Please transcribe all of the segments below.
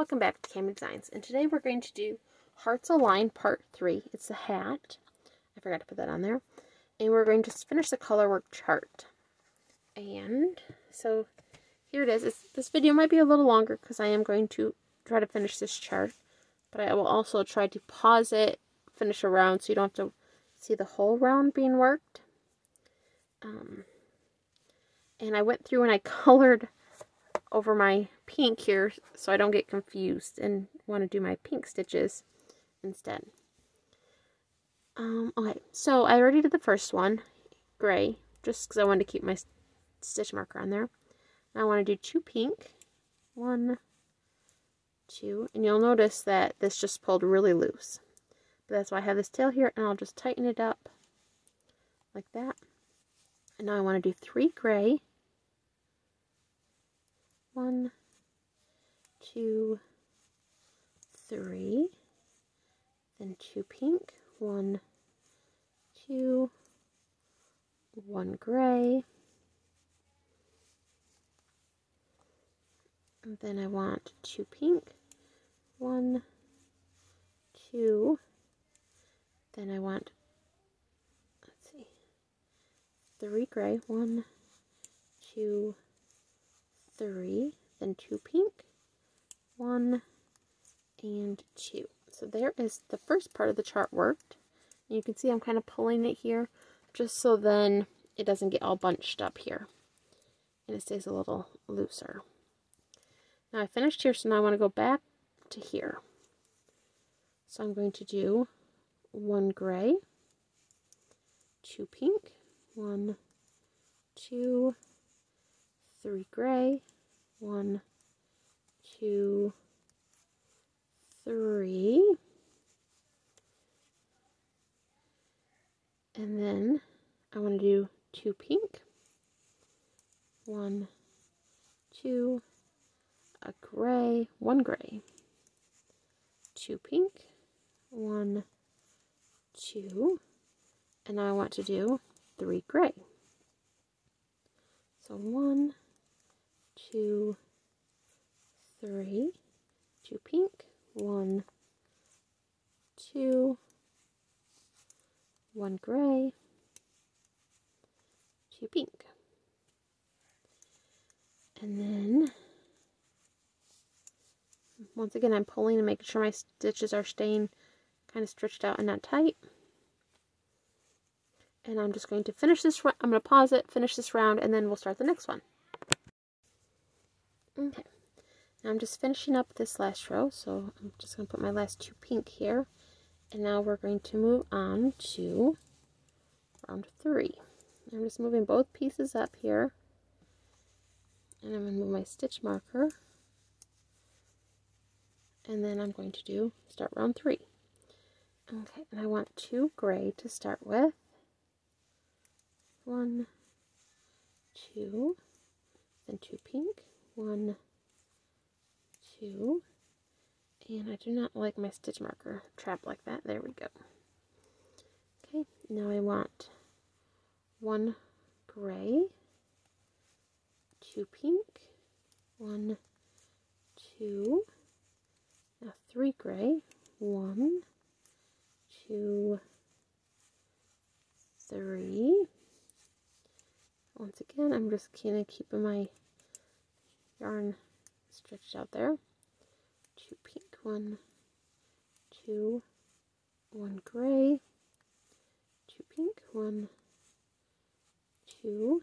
Welcome back to Cami Designs, and today we're going to do Hearts Align Part 3. It's a hat. I forgot to put that on there. And we're going to finish the color work chart. And so here it is. This video might be a little longer because I am going to try to finish this chart. But I will also try to pause it, finish a round so you don't have to see the whole round being worked. And I went through and I colored over my pink here so I don't get confused and want to do my pink stitches instead. Okay, so I already did the first one, gray, just because I wanted to keep my stitch marker on there. Now I want to do 2 pink, 1, 2, and you'll notice that this just pulled really loose. But that's why I have this tail here, and I'll just tighten it up like that. And now I want to do 3 gray, 1, 2, 3, then 2 pink, 1, 2, 1 gray, and then I want 2 pink, 1, 2, then I want, let's see, 3 gray, 1, 2, 3, then 2 pink, 1, and 2. So there is the first part of the chart worked. And you can see I'm kind of pulling it here just so then it doesn't get all bunched up here and it stays a little looser. Now I finished here, so now I want to go back to here. So I'm going to do 1 gray, 2 pink, 1, 2, 3 gray, 1, 2, 3, and then I want to do 2 pink, 1, 2, a gray, 1 gray, 2 pink, 1, 2, and now I want to do 3 gray. So 1, 2, 3, 2 pink, 1, 2, 1 gray, 2 pink. And then, once again, I'm pulling and making sure my stitches are staying kind of stretched out and not tight. And I'm just going to finish this, I'm going to pause it, finish this round, and then we'll start the next one. Okay, now I'm just finishing up this last row, so I'm just going to put my last 2 pink here. And now we're going to move on to round 3. I'm just moving both pieces up here. And I'm going to move my stitch marker. And then I'm going to start round 3. Okay, and I want 2 gray to start with. 1, 2, then 2 pink, 1, 2, and I do not like my stitch marker trapped like that. There we go. Okay, now I want 1 gray, 2 pink, 1, 2, now 3 gray, 1, 2, 3. Once again, I'm just kind of keeping my yarn stretched out there. 2 pink, 1, 2, 1 gray, 2 pink, 1, 2,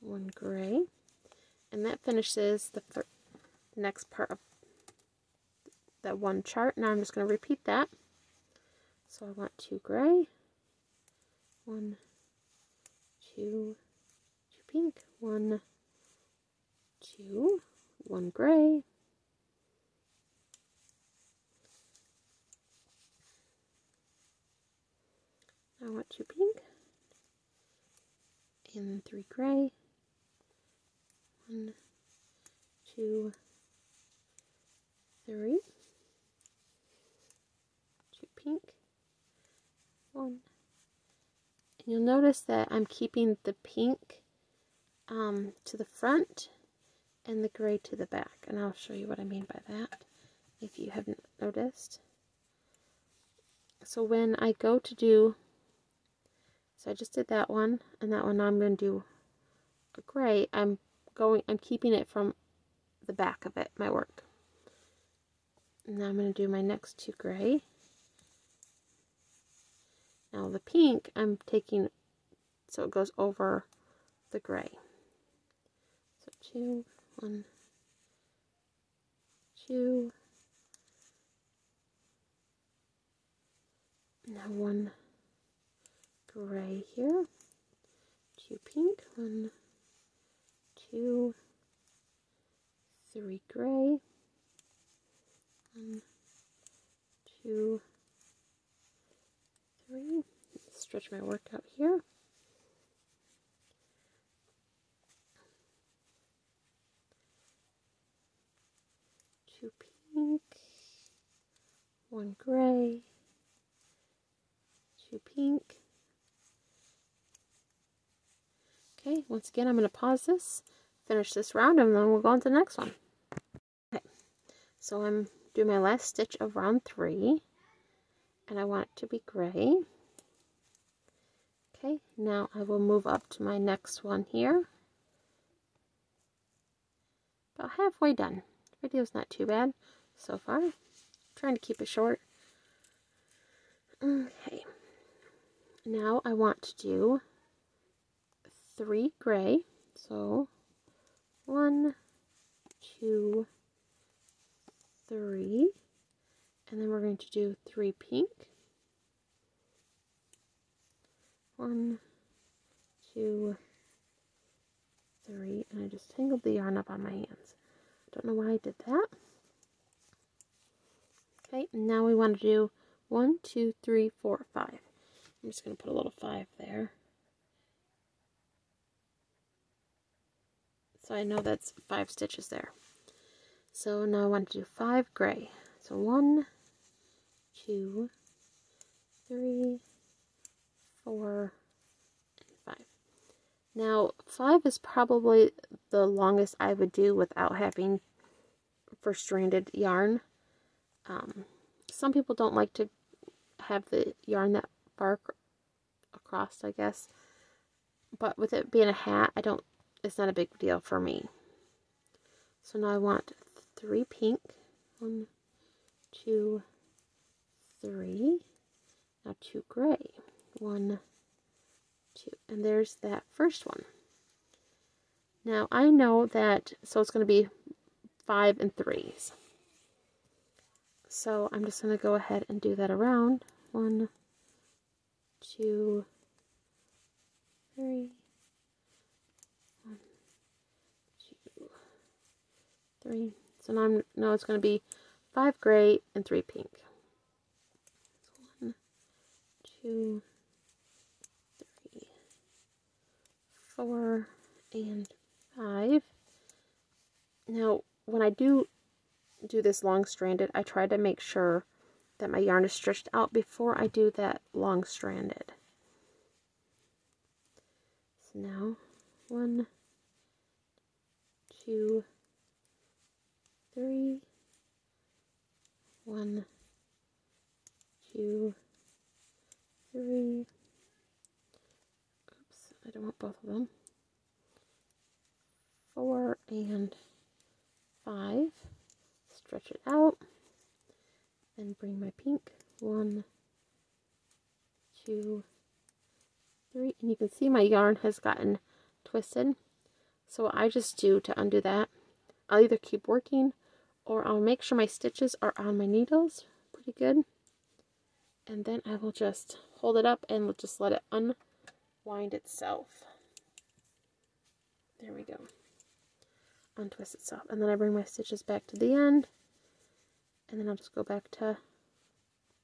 1 gray, and that finishes the next part of that one chart. Now I'm just going to repeat that. So I want 2 gray, 1, 2, 2 pink, 1, 2, 1 gray, I want 2 pink, and 3 gray, 1, 2, 3, 2 pink, 1, and you'll notice that I'm keeping the pink to the front and the gray to the back. And I'll show you what I mean by that if you haven't noticed. So when I go to do, so I just did that one and that one. Now I'm going to do a gray. I'm keeping it from the back of it, my work. And now I'm going to do my next two gray. Now the pink I'm taking so it goes over the gray. So 2, 1, 2. Now 1 gray here, 2 pink, 1, 2, 3 gray, 1, 2, 3. Stretch my work out here. Two pink, 1 gray, 2 pink. Okay, once again I'm going to pause this, finish this round, and then we'll go on to the next one. Okay, so I'm doing my last stitch of round 3, and I want it to be gray. Okay, now I will move up to my next one here. About halfway done. The video's not too bad so far. I'm trying to keep it short. Okay, now I want to do 3 gray. So 1, 2, 3, and then we're going to do 3 pink. 1, 2, 3, and I just tangled the yarn up on my hands. Don't know why I did that. Okay, now we want to do 1, 2, 3, 4, 5. I'm just going to put a little 5 there. So I know that's 5 stitches there. So now I want to do 5 gray. So 1, 2, 3, 4, and 5. Now 5 is probably the longest I would do without having for stranded yarn. Some people don't like to have the yarn that far across, I guess. But with it being a hat, it's not a big deal for me. So now I want 3 pink. 1, 2, 3. Now 2 gray. 1, 2. And there's that first one. Now I know that, so it's going to be 5 and 3s. So I'm just going to go ahead and do that around. 1, 2, 3. 1, 2, 3. So now it's going to be 5 gray and 3 pink. So 1, 2, 3, 4, and 5. Now, when I do this long stranded, I try to make sure that my yarn is stretched out before I do that long stranded. So now 1, 2, 3, 1, 2, 3. Oops, I don't want both of them. 4 and 5. Stretch it out. Then bring my pink. 1, 2, 3. And you can see my yarn has gotten twisted. So what I just do to undo that, I'll either keep working or I'll make sure my stitches are on my needles pretty good. And then I will just hold it up and just let it unwind itself. There we go. Untwist itself. And then I bring my stitches back to the end. And then I'll just go back to,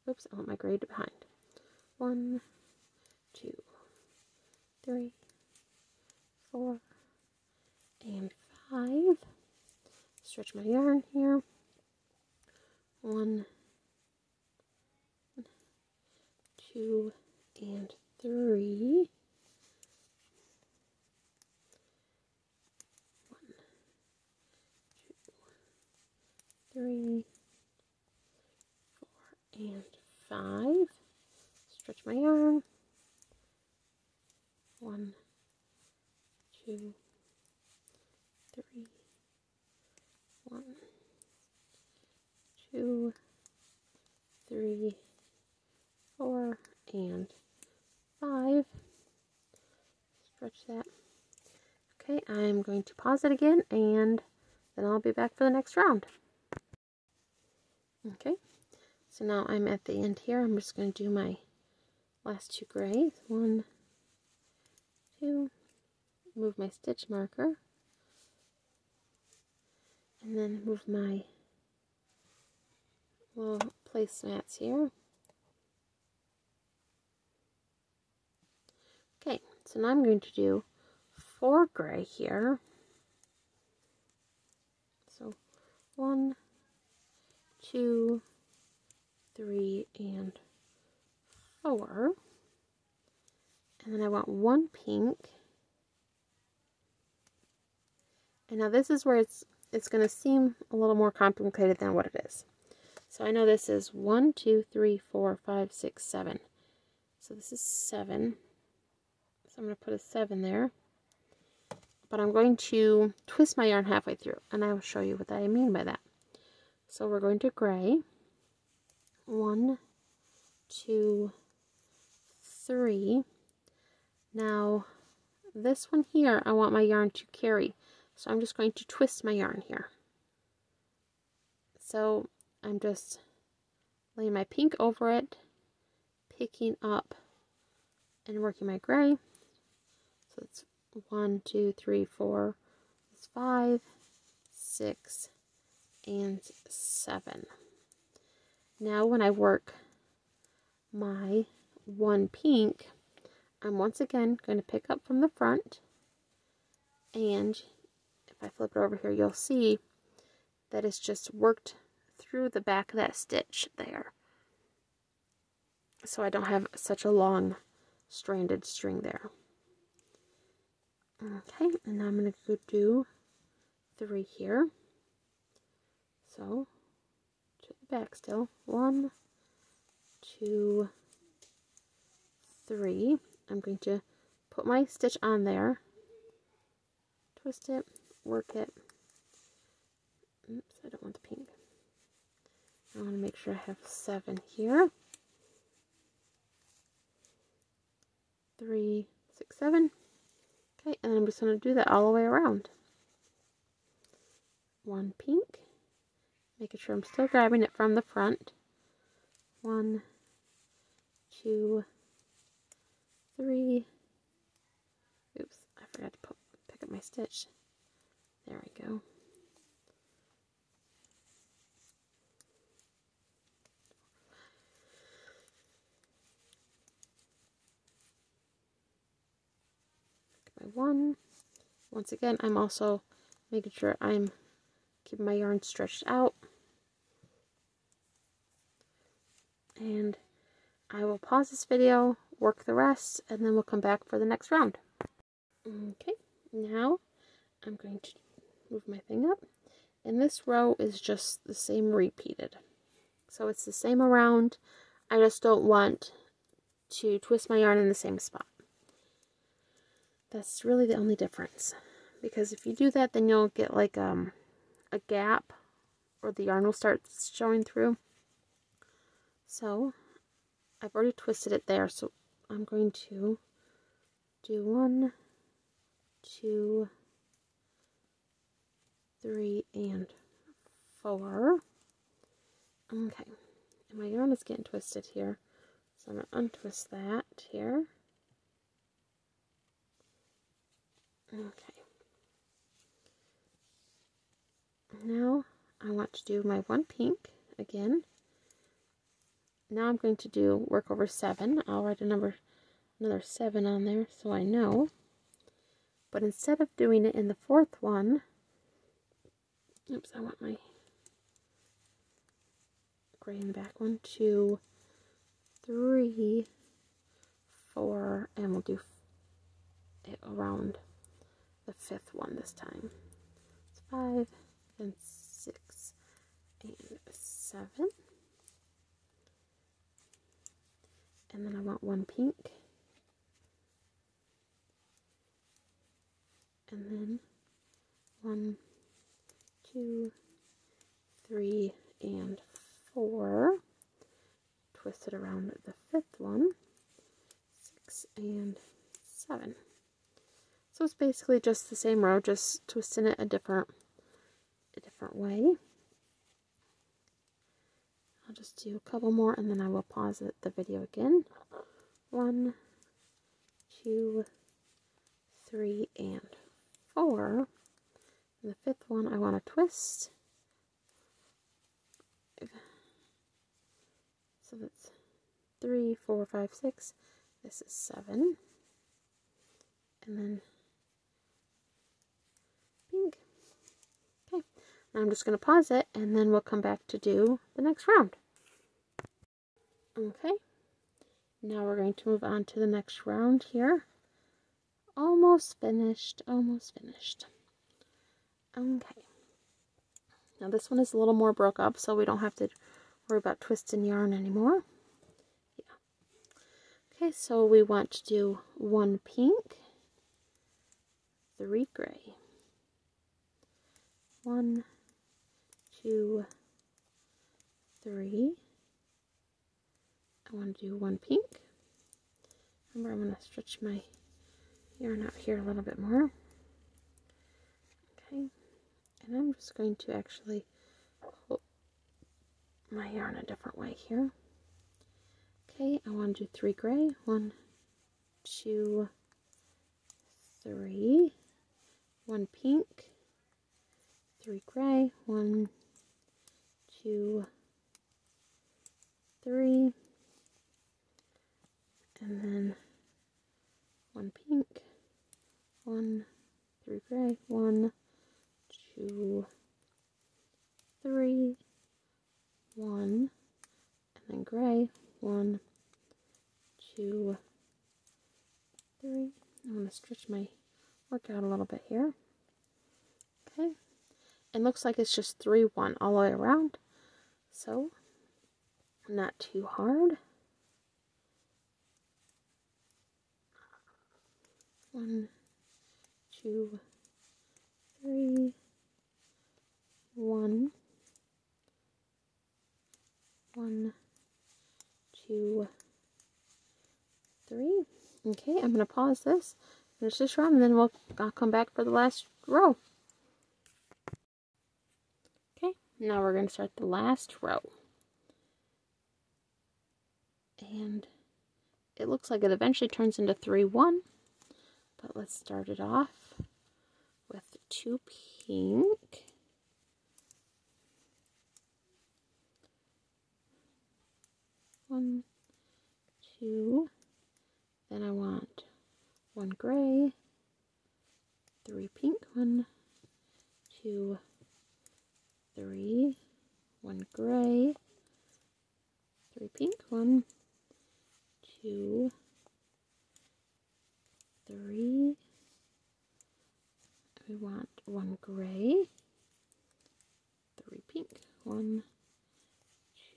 oops, I want my gray behind. 1, 2, 3, 4, and 5. Stretch my yarn here. 1, 2, and 3. 1, 3, 4, and 5. Stretch my yarn. 1, 2, 3, 1, 2, 3, 4, and 5. Stretch that. Okay, I'm going to pause it again, and then I'll be back for the next round. Okay, so now I'm at the end here. I'm just going to do my last 2 grays. 1, 2, move my stitch marker, and then move my little placemats here. Okay, so now I'm going to do 4 gray here. So 1, 2, 3, and 4. And then I want 1 pink. And now this is where it's going to seem a little more complicated than what it is. So I know this is 1, 2, 3, 4, 5, 6, 7. So this is 7. So I'm going to put a 7 there. But I'm going to twist my yarn halfway through, and I will show you what I mean by that. So we're going to gray. 1, 2, 3. Now, this one here, I want my yarn to carry. So I'm just going to twist my yarn here. So I'm just laying my pink over it, picking up and working my gray. So it's 1, 2, 3, 4, it's 5, 6, and 7. Now when I work my 1 pink, I'm once again going to pick up from the front, and if I flip it over here, you'll see that it's just worked through the back of that stitch there. So I don't have such a long stranded string there. Okay, and now I'm going to go do 3 here. So, to the back still. 1, 2, 3. I'm going to put my stitch on there, twist it, work it. Oops, I don't want the pink. I want to make sure I have 7 here. 3, 6, 7. Okay, and I'm just going to do that all the way around. 1 pink, making sure I'm still grabbing it from the front. 1, 2, 3. Oops, I forgot to pick up my stitch. There we go. My 1. Once again, I'm also making sure I'm keeping my yarn stretched out. And I will pause this video, work the rest, and then we'll come back for the next round. Okay, now I'm going to move my thing up. And this row is just the same repeated. So it's the same around. I just don't want to twist my yarn in the same spot. That's really the only difference. Because if you do that, then you'll get like a gap, or the yarn will start showing through. So I've already twisted it there, so I'm going to do 1, 2, 3, and 4. Okay, and my yarn is getting twisted here, so I'm going to untwist that here. Okay. Now I want to do my 1 pink again. Now I'm going to work over 7. I'll write another 7 on there so I know. But instead of doing it in the 4th one, oops, I want my gray in the back. 1, 2, 3, 4, and we'll do it around the 5th one this time. It's 5, then 6, and 7. And then I want 1 pink. And then 1, 2, 3, and 4. Twist it around the 5th one. 6 and 7. So it's basically just the same row, just twisting it a different way. I'll just do a couple more and then I will pause the video again. 1, 2, 3, and 4. And the 5th one I want to twist. So that's 3, 4, 5, 6. This is 7. And then pink. Okay. Now I'm just going to pause it and then we'll come back to do the next round. Okay. Now we're going to move on to the next round here. Almost finished. Almost finished. Okay. Now this one is a little more broke up, so we don't have to worry about twisting yarn anymore. Yeah. Okay, so we want to do 1 pink, 3 gray. 1, 2, 3. I want to do 1 pink. Remember, I'm going to stretch my yarn out here a little bit more. Okay, and I'm just going to actually hold my yarn a different way here. Okay, I want to do 3 gray. 1, 2, 3. 1 pink. 3 gray. 1, 2, 3. And then 1 pink. 1, 3 gray. 1, 2, 3. 1, and then gray. 1, 2, 3. I'm going to stretch my work out a little bit here. Okay. It looks like it's just 3, 1 all the way around. So, not too hard. 1, 2, 3. 1, 1, 2, 3. Okay, I'm going to pause this, finish this round, and then I'll come back for the last row. Okay, now we're going to start the last row. And it looks like it eventually turns into 3, 1. But let's start it off with 2 pink. 1, 2. Then I want 1 gray, 3 pink. 1, 2, 3. 1 gray, 3 pink. 1, 2, 3. We want 1 gray, 3 pink. 1,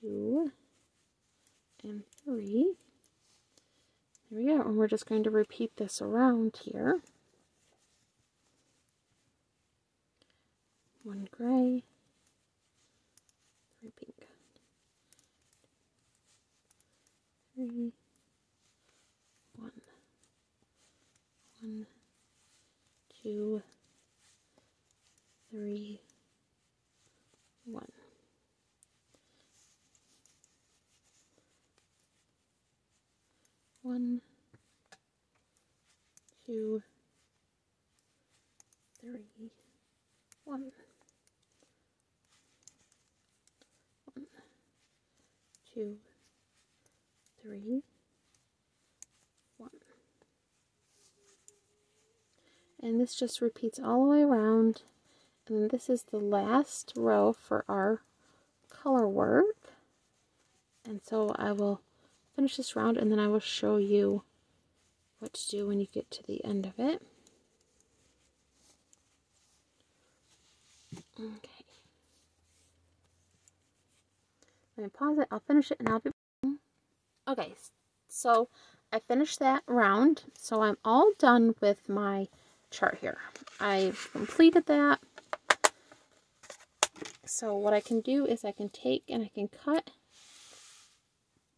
2, and 3. There we go. And we're just going to repeat this around here. 1 gray, 3 pink. 3, 1, 1, 2, 3, 1. 1, 2, 3, 1. 1, 2, 3, 1. And this just repeats all the way around. And then this is the last row for our color work. And so I will finish this round and then I will show you what to do when you get to the end of it. Okay. Let me pause it. I'll finish it and I'll be... Okay, so I finished that round. So I'm all done with my chart here. I've completed that. So what I can do is I can take and I can cut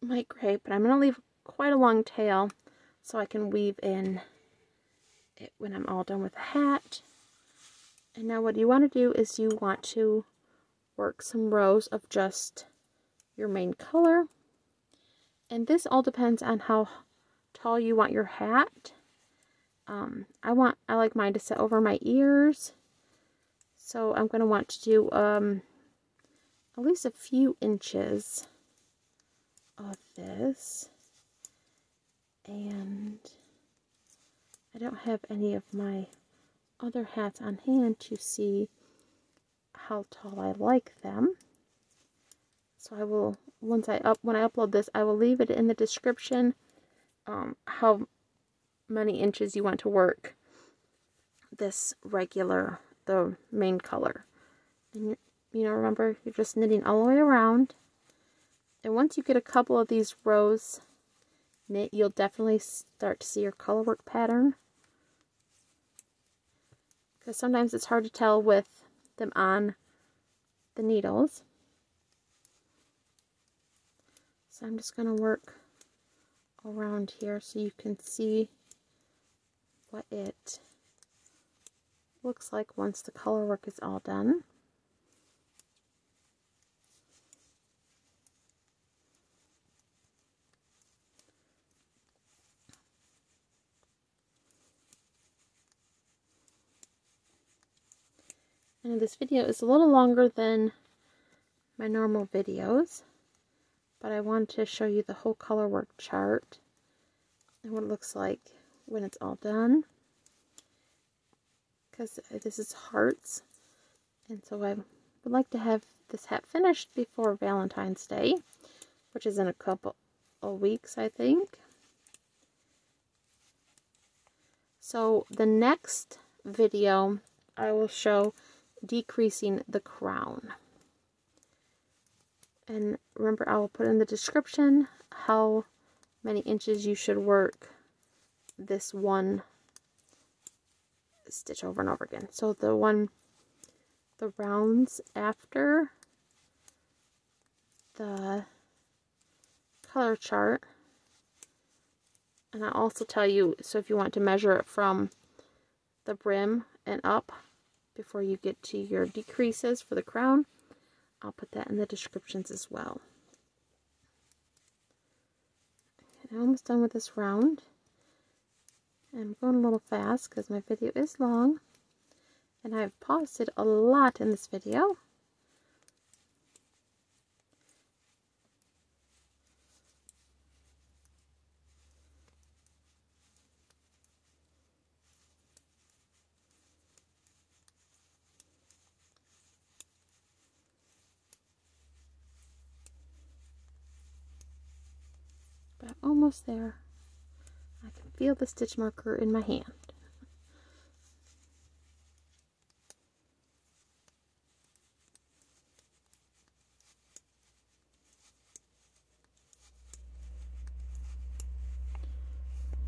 my gray, but I'm going to leave quite a long tail so I can weave in it when I'm all done with the hat. And now what you want to do is you want to work some rows of just your main color. And this all depends on how tall you want your hat. I like mine to sit over my ears. So I'm going to want to do at least a few inches of this. And I don't have any of my other hats on hand to see how tall I like them. So I will, when I upload this, I will leave it in the description how many inches you want to work this regular, the main color. And you know, remember, you're just knitting all the way around. And once you get a couple of these rows knit, you'll definitely start to see your color work pattern. Because sometimes it's hard to tell with them on the needles. So I'm just going to work around here so you can see what it looks like once the color work is all done. And this video is a little longer than my normal videos, but I wanted to show you the whole color work chart and what it looks like when it's all done, because this is hearts, and so I would like to have this hat finished before Valentine's Day, which is in a couple of weeks, I think. So the next video I will show decreasing the crown. And remember, I will put in the description how many inches you should work this one stitch over and over again. So the rounds after the color chart, and I'll also tell you, so if you want to measure it from the brim and up before you get to your decreases for the crown, I'll put that in the descriptions as well. Okay, I'm almost done with this round. I'm going a little fast because my video is long, and I've paused it a lot in this video. But I'm almost there. I can feel the stitch marker in my hand.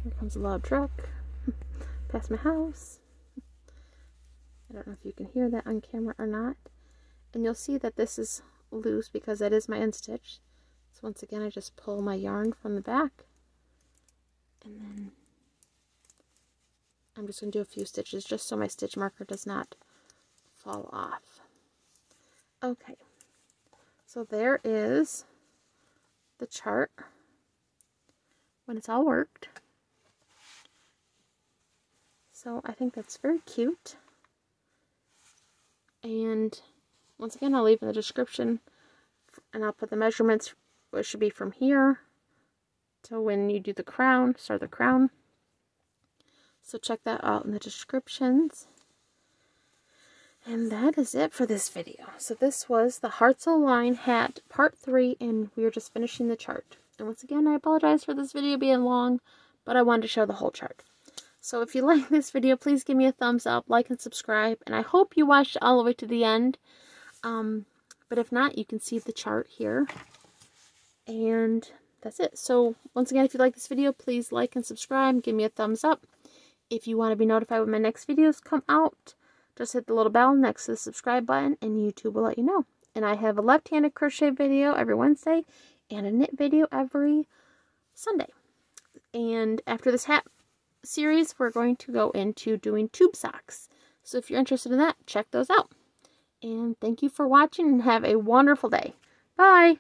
Here comes a loud truck past my house. I don't know if you can hear that on camera or not. And you'll see that this is loose because that is my end stitch. So once again, I just pull my yarn from the back, and then I'm just going to do a few stitches just so my stitch marker does not fall off. Okay, so there is the chart when it's all worked. So I think that's very cute. And once again, I'll leave in the description, and I'll put the measurements. It should be from here to when you do the crown, start the crown. So check that out in the descriptions. And that is it for this video. So this was the Hearts Align hat part 3, and we are just finishing the chart. And once again, I apologize for this video being long, but I wanted to show the whole chart. So if you like this video, please give me a thumbs up, like, and subscribe. And I hope you watched all the way to the end. But if not, you can see the chart here. And that's it. So once again, if you like this video, please like and subscribe. Give me a thumbs up. If you want to be notified when my next videos come out, just hit the little bell next to the subscribe button and YouTube will let you know. And I have a left-handed crochet video every Wednesday and a knit video every Sunday. And after this hat series, we're going to go into doing tube socks. So if you're interested in that, check those out. And thank you for watching and have a wonderful day. Bye!